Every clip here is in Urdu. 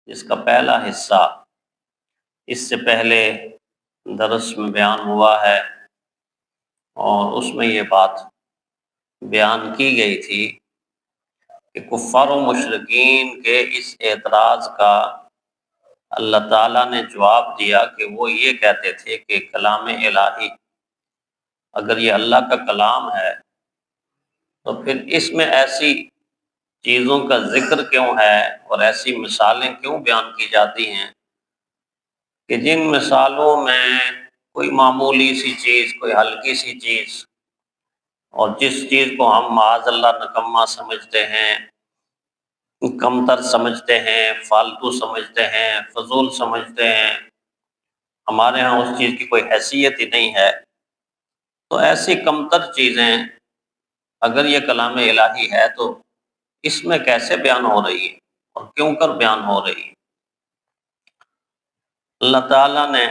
جس کا پہلا حصہ اس سے پہلے درس میں بیان ہوا ہے، اور اس میں یہ بات بیان کی گئی تھی کہ کفار و مشرکین کے اس اعتراض کا اللہ تعالیٰ نے جواب دیا کہ وہ یہ کہتے تھے کہ کلام الہی اگر یہ اللہ کا کلام ہے تو پھر اس میں ایسی چیزوں کا ذکر کیوں ہے اور ایسی مثالیں کیوں بیان کی جاتی ہیں کہ جن مثالوں میں کوئی معمولی سی چیز، کوئی ہلکی سی چیز، اور جس چیز کو ہم معاذ اللہ نکما سمجھتے ہیں، کمتر سمجھتے ہیں، فالتو سمجھتے ہیں، فضول سمجھتے ہیں، ہمارے ہاں اس چیز کی کوئی حیثیت ہی نہیں ہے، تو ایسی کمتر چیزیں اگر یہ کلام الہی ہے تو اس میں کیسے بیان ہو رہی ہے اور کیوں کر بیان ہو رہی ہے؟ اللہ تعالیٰ نے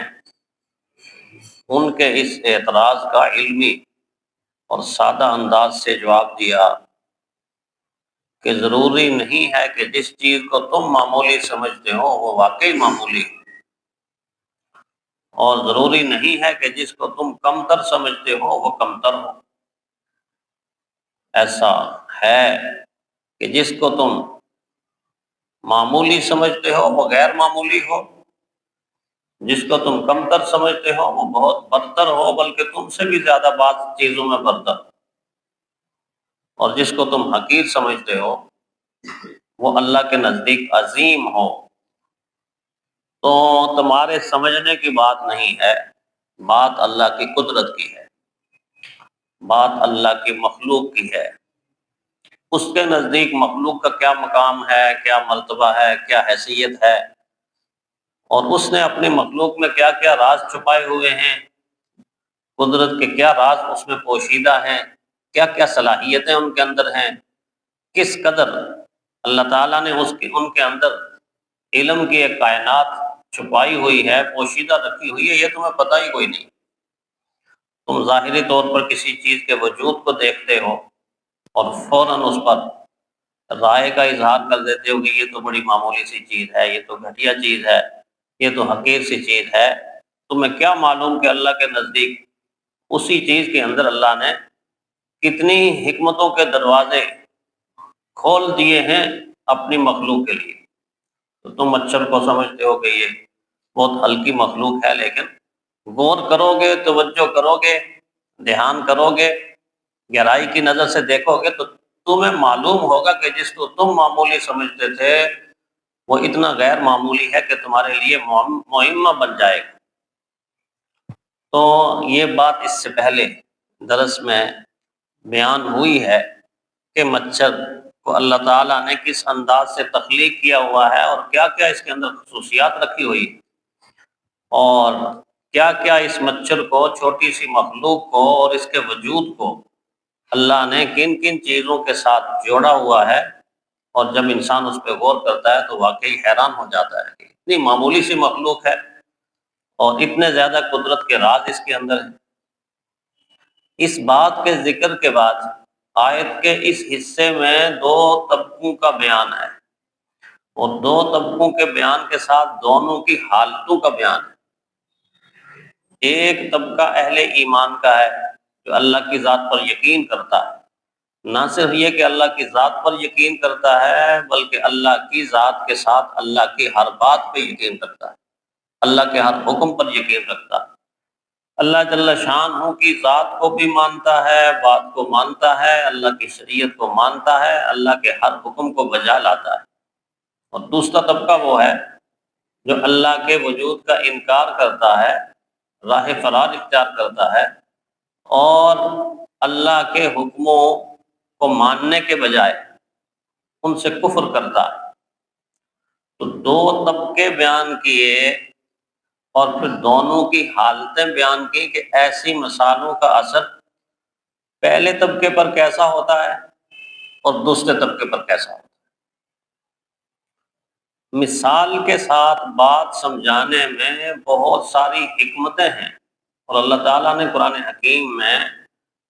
ان کے اس اعتراض کا علمی اور سادہ انداز سے جواب دیا کہ ضروری نہیں ہے کہ جس چیز کو تم معمولی سمجھتے ہو وہ واقعی معمولی ہو، اور ضروری نہیں ہے کہ جس کو تم کمتر سمجھتے ہو وہ کمتر ہو۔ ایسا ہے کہ جس کو تم معمولی سمجھتے ہو وہ غیر معمولی ہو، جس کو تم کمتر سمجھتے ہو وہ بہت برتر ہو، بلکہ تم سے بھی زیادہ بعض چیزوں میں برتر، اور جس کو تم حقیر سمجھتے ہو وہ اللہ کے نزدیک عظیم ہو۔ تو تمہارے سمجھنے کی بات نہیں ہے، بات اللہ کی قدرت کی ہے، بات اللہ کی مخلوق کی ہے۔ اس کے نزدیک مخلوق کا کیا مقام ہے، کیا مرتبہ ہے، کیا حیثیت ہے، اور اس نے اپنی مخلوق میں کیا کیا راز چھپائے ہوئے ہیں، قدرت کے کیا راز اس میں پوشیدہ ہیں، کیا کیا صلاحیتیں ان کے اندر ہیں، کس قدر اللہ تعالیٰ نے ان کے اندر علم کی ایک کائنات چھپائی ہوئی ہے، پوشیدہ رکھی ہوئی ہے، یہ تمہیں پتہ ہی کوئی نہیں۔ تم ظاہری طور پر کسی چیز کے وجود کو دیکھتے ہو اور فوراً اس پر رائے کا اظہار کر دیتے ہو کہ یہ تو بڑی معمولی سی چیز ہے، یہ تو گھٹیا چیز ہے، یہ تو حقیر سی چیز ہے۔ تمہیں کیا معلوم کہ اللہ کے نزدیک اسی چیز کے اندر اللہ نے کتنی حکمتوں کے دروازے کھول دیے ہیں اپنی مخلوق کے لیے۔ تو تم مچھر کو سمجھتے ہو کہ یہ بہت ہلکی مخلوق ہے، لیکن غور کرو گے، توجہ کرو گے، دھیان کرو گے، گہرائی کی نظر سے دیکھو گے تو تمہیں معلوم ہوگا کہ جس کو تم معمولی سمجھتے تھے وہ اتنا غیر معمولی ہے کہ تمہارے لیے معمہ بن جائے گا۔ تو یہ بات اس سے پہلے درس میں بیان ہوئی ہے کہ مچھر کو اللہ تعالیٰ نے کس انداز سے تخلیق کیا ہوا ہے اور کیا کیا اس کے اندر خصوصیات رکھی ہوئی، اور کیا کیا اس مچھر کو، چھوٹی سی مخلوق کو اور اس کے وجود کو اللہ نے کن کن چیزوں کے ساتھ جوڑا ہوا ہے، اور جب انسان اس پہ غور کرتا ہے تو واقعی حیران ہو جاتا ہے کہ اتنی معمولی سی مخلوق ہے اور اتنے زیادہ قدرت کے راز اس کے اندر ہیں۔ اس بات کے ذکر کے بعد آیت کے اس حصے میں دو طبقوں کا بیان ہے، اور دو طبقوں کے بیان کے ساتھ دونوں کی حالتوں کا بیان ہے۔ ایک طبقہ اہل ایمان کا ہے جو اللہ کی ذات پر یقین کرتا ہے، نہ صرف یہ کہ اللہ کی ذات پر یقین کرتا ہے بلکہ اللہ کی ذات کے ساتھ اللہ کی ہر بات پہ یقین کرتا ہے، اللہ کے ہر حکم پر یقین رکھتا ہے، اللہ جل شانہ کی ذات کو بھی مانتا ہے، بات کو مانتا ہے، اللہ کی شریعت کو مانتا ہے، اللہ کے ہر حکم کو بجا لاتا ہے۔ اور دوسرا طبقہ وہ ہے جو اللہ کے وجود کا انکار کرتا ہے، راہ فرار اختیار کرتا ہے، اور اللہ کے حکموں کو ماننے کے بجائے ان سے کفر کرتا ہے۔ تو دو طبقے بیان کیے اور پھر دونوں کی حالتیں بیان کی کہ ایسی مثالوں کا اثر پہلے طبقے پر کیسا ہوتا ہے اور دوسرے طبقے پر کیسا ہوتا ہے۔ مثال کے ساتھ بات سمجھانے میں بہت ساری حکمتیں ہیں، اور اللہ تعالیٰ نے قرآن حکیم میں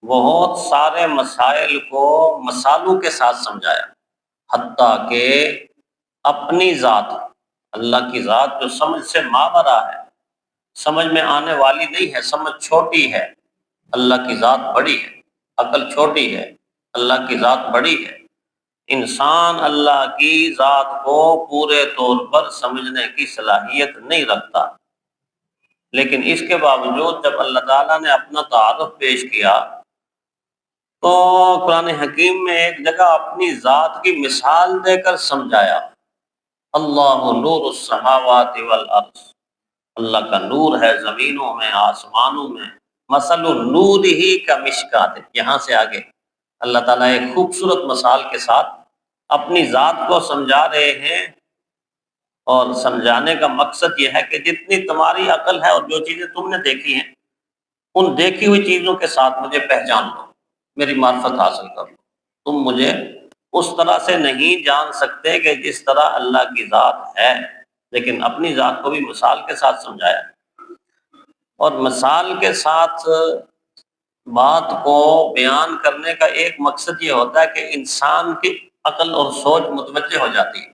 بہت سارے مسائل کو مثالوں کے ساتھ سمجھایا، حتیٰ کہ اپنی ذات اللہ کی ذات جو سمجھ سے ماورا ہے، سمجھ میں آنے والی نہیں ہے، سمجھ چھوٹی ہے۔ اللہ کی ذات بڑی ہے، عقل چھوٹی ہے، اللہ کی ذات بڑی ہے۔ انسان اللہ کی ذات کو پورے طور پر سمجھنے کی صلاحیت نہیں رکھتا، لیکن اس کے باوجود جب اللہ تعالیٰ نے اپنا تعارف پیش کیا تو قرآن حکیم میں ایک جگہ اپنی ذات کی مثال دے کر سمجھایا۔ اللہ نور السماوات والارض، اللہ کا نور ہے زمینوں میں آسمانوں میں، مثل النور ہی کا مشکات ہے۔ یہاں سے آگے اللہ تعالیٰ ایک خوبصورت مثال کے ساتھ اپنی ذات کو سمجھا رہے ہیں، اور سمجھانے کا مقصد یہ ہے کہ جتنی تمہاری عقل ہے اور جو چیزیں تم نے دیکھی ہیں، ان دیکھی ہوئی چیزوں کے ساتھ مجھے پہچان لو، میری معرفت حاصل کر لو۔ تم مجھے اس طرح سے نہیں جان سکتے کہ جس طرح اللہ کی ذات ہے، لیکن اپنی ذات کو بھی مثال کے ساتھ سمجھایا، اور مثال کے ساتھ بات کو بیان کرنے کا ایک مقصد یہ ہوتا ہے کہ انسان کی عقل اور سوچ متوجہ ہو جاتی ہے،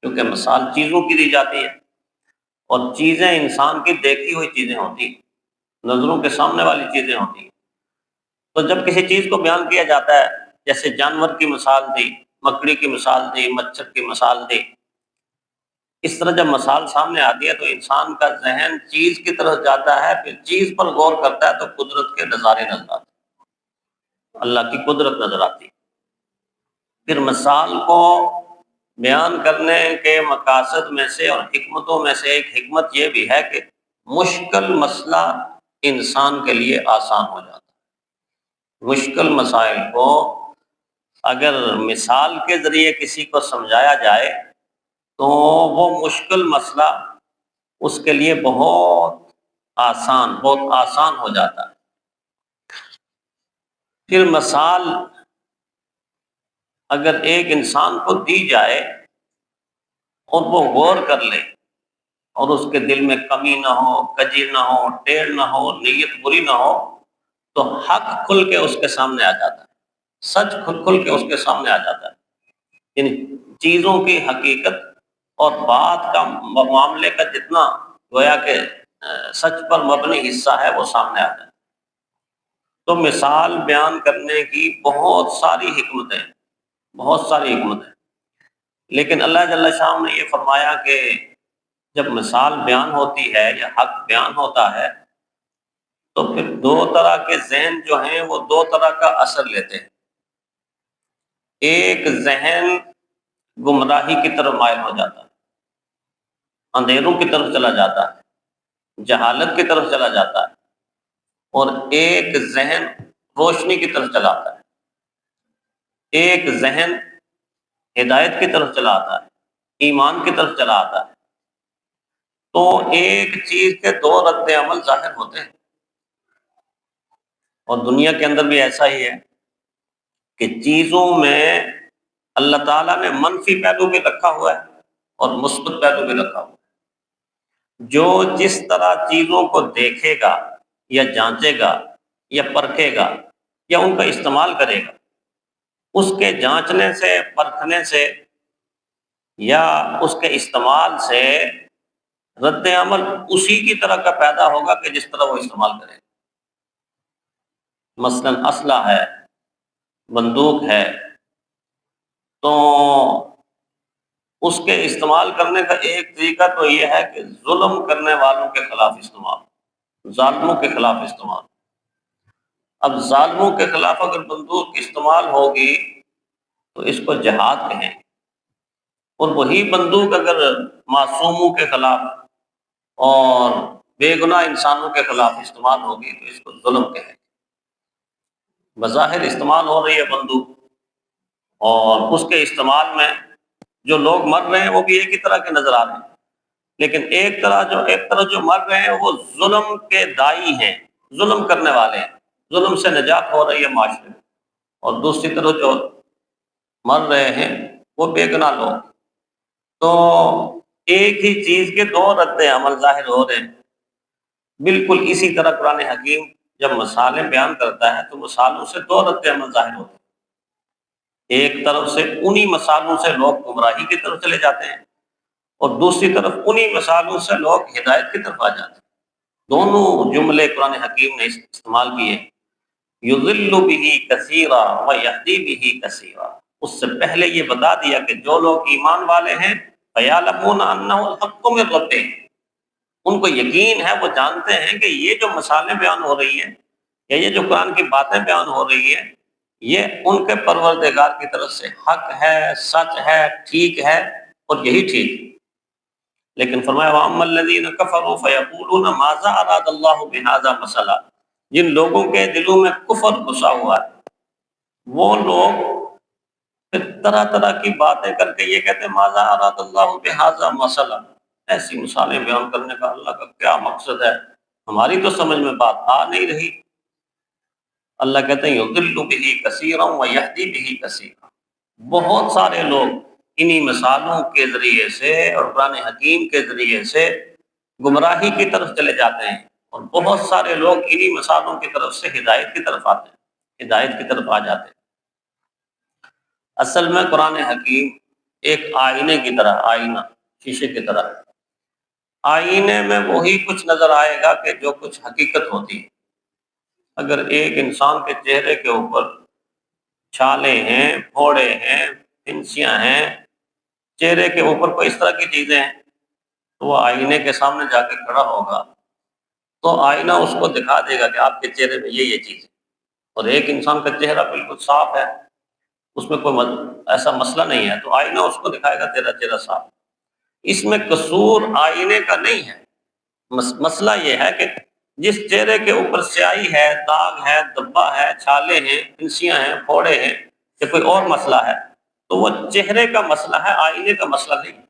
کیونکہ مثال چیزوں کی دی جاتی ہے، اور چیزیں انسان کی دیکھی ہوئی چیزیں ہوتی ہیں، نظروں کے سامنے والی چیزیں ہوتی ہیں۔ تو جب کسی چیز کو بیان کیا جاتا ہے، جیسے جانور کی مثال دی، مکڑی کی مثال دی، مچھر کی مثال دی، اس طرح جب مثال سامنے آتی ہے تو انسان کا ذہن چیز کی طرف جاتا ہے، پھر چیز پر غور کرتا ہے تو قدرت کے نظارے نظر آتے ہیں، اللہ کی قدرت نظر آتی ہے۔ پھر مثال کو بیان کرنے کے مقاصد میں سے اور حکمتوں میں سے ایک حکمت یہ بھی ہے کہ مشکل مسئلہ انسان کے لیے آسان ہو جاتا ہے۔ مشکل مسائل کو اگر مثال کے ذریعے کسی کو سمجھایا جائے تو وہ مشکل مسئلہ اس کے لیے بہت آسان ہو جاتا ہے۔ پھر مثال اگر ایک انسان کو دی جائے اور وہ غور کر لے اور اس کے دل میں کمی نہ ہو، کجی نہ ہو، ٹیڑھ نہ ہو، نیت بری نہ ہو، تو حق کھل کے اس کے سامنے آ جاتا ہے، سچ کھل کے اس کے سامنے آ جاتا ہے۔ یعنی چیزوں کی حقیقت اور بات کا معاملے کا جتنا گویا کہ سچ پر مبنی حصہ ہے وہ سامنے آ جاتا ہے۔ تو مثال بیان کرنے کی بہت ساری حکمتیں، لیکن اللہ جل شاہ نے یہ فرمایا کہ جب مثال بیان ہوتی ہے یا حق بیان ہوتا ہے تو پھر دو طرح کے ذہن جو ہیں وہ دو طرح کا اثر لیتے ہیں۔ ایک ذہن گمراہی کی طرف مائل ہو جاتا ہے، اندھیروں کی طرف چلا جاتا ہے، جہالت کی طرف چلا جاتا ہے، اور ایک ذہن روشنی کی طرف چلا آتا ہے، ایک ذہن ہدایت کی طرف چلا آتا ہے، ایمان کی طرف چلا آتا ہے۔ تو ایک چیز کے دو رد عمل ظاہر ہوتے ہیں، اور دنیا کے اندر بھی ایسا ہی ہے کہ چیزوں میں اللہ تعالیٰ نے منفی پہلو بھی رکھا ہوا ہے اور مثبت پہلو بھی رکھا ہوا ہے۔ جو جس طرح چیزوں کو دیکھے گا یا جانچے گا یا پرکھے گا یا ان کا استعمال کرے گا، اس کے جانچنے سے، پرکھنے سے یا اس کے استعمال سے رد عمل اسی کی طرح کا پیدا ہوگا کہ جس طرح وہ استعمال کرے گا۔ مثلا اسلحہ ہے، بندوق ہے، تو اس کے استعمال کرنے کا ایک طریقہ تو یہ ہے کہ ظلم کرنے والوں کے خلاف استعمال، ظالموں کے خلاف استعمال۔ اب ظالموں کے خلاف اگر بندوق استعمال ہوگی تو اس کو جہاد کہیں، اور وہی بندوق اگر معصوموں کے خلاف اور بے گناہ انسانوں کے خلاف استعمال ہوگی تو اس کو ظلم کہیں۔ بظاہر استعمال ہو رہی ہے بندوق، اور اس کے استعمال میں جو لوگ مر رہے ہیں وہ بھی ایک ہی طرح کے نظر آ رہے ہیں، لیکن ایک طرح جو مر رہے ہیں وہ ظلم کے دائی ہیں، ظلم کرنے والے ہیں، ظلم سے نجات ہو رہی ہے معاشرے میں، اور دوسری طرف جو مر رہے ہیں وہ بے گناہ لوگ۔ تو ایک ہی چیز کے دو رد عمل ظاہر ہو رہے ہیں۔ بالکل اسی طرح قرآن حکیم جب مثالیں بیان کرتا ہے تو مثالوں سے دو رد عمل ظاہر ہوتے ہیں۔ ایک طرف سے انہی مثالوں سے لوگ گمراہی کی طرف چلے جاتے ہیں، اور دوسری طرف انہی مثالوں سے لوگ ہدایت کی طرف آ جاتے ہیں۔ دونوں جملے قرآن حکیم نے استعمال کیے، یضل بہ کثیرا و یہدی بہ کثیرا۔ اس سے پہلے یہ بتا دیا کہ جو لوگ ایمان والے ہیں فیعلمون انہ الحق من ربہم، ان کو یقین ہے، وہ جانتے ہیں کہ یہ جو مثالیں بیان ہو رہی ہیں یا یہ جو قرآن کی باتیں بیان ہو رہی ہیں، یہ ان کے پروردگار کی طرف سے حق ہے، سچ ہے، ٹھیک ہے، اور یہی ٹھیک ہے۔ لیکن فرمایا وَأَمَّا الَّذِينَ كَفَرُوا فَيَقُولُونَ مَاذَا أَرَادَ اللَّهُ بِهَذَا مَثَلًا، جن لوگوں کے دلوں میں کفر گھسا ہوا ہے، وہ لوگ پھر طرح طرح کی باتیں کر کے یہ کہتے ہیں ماذا اراد اللہ بہذا مثلا، ایسی مثالیں بیان کرنے کا اللہ کا کیا مقصد ہے، ہماری تو سمجھ میں بات آ نہیں رہی۔ اللہ کہتے ہیں یضل بہ کثیرا و یہدی بہ کثیرا، بہت سارے لوگ انہی مثالوں کے ذریعے سے اور قرآن حکیم کے ذریعے سے گمراہی کی طرف چلے جاتے ہیں، اور بہت سارے لوگ انہی مثالوں کی طرف سے ہدایت کی طرف آتے ہیں، ہدایت کی طرف آ جاتے ہیں۔ اصل میں قرآن حکیم ایک آئینے کی طرح، آئینہ شیشے کی طرح، آئینے میں وہی کچھ نظر آئے گا کہ جو کچھ حقیقت ہوتی ہے۔ اگر ایک انسان کے چہرے کے اوپر چھالے ہیں، پھوڑے ہیں، پھنسیاں ہیں، چہرے کے اوپر کوئی اس طرح کی چیزیں ہیں، تو وہ آئینے کے سامنے جا کے کھڑا ہوگا تو آئینہ اس کو دکھا دے گا کہ آپ کے چہرے میں یہ چیز ہے، اور ایک انسان کا چہرہ بالکل صاف ہے، اس میں کوئی ایسا مسئلہ نہیں ہے، تو آئینہ اس کو دکھائے گا تیرا چہرہ صاف۔ اس میں قصور آئینے کا نہیں ہے، مسئلہ یہ ہے کہ جس چہرے کے اوپر سیاہی ہے، داغ ہے، دھبا ہے، چھالے ہیں، پھنسیاں ہیں، پھوڑے ہیں، یا کوئی اور مسئلہ ہے، تو وہ چہرے کا مسئلہ ہے، آئینے کا مسئلہ نہیں۔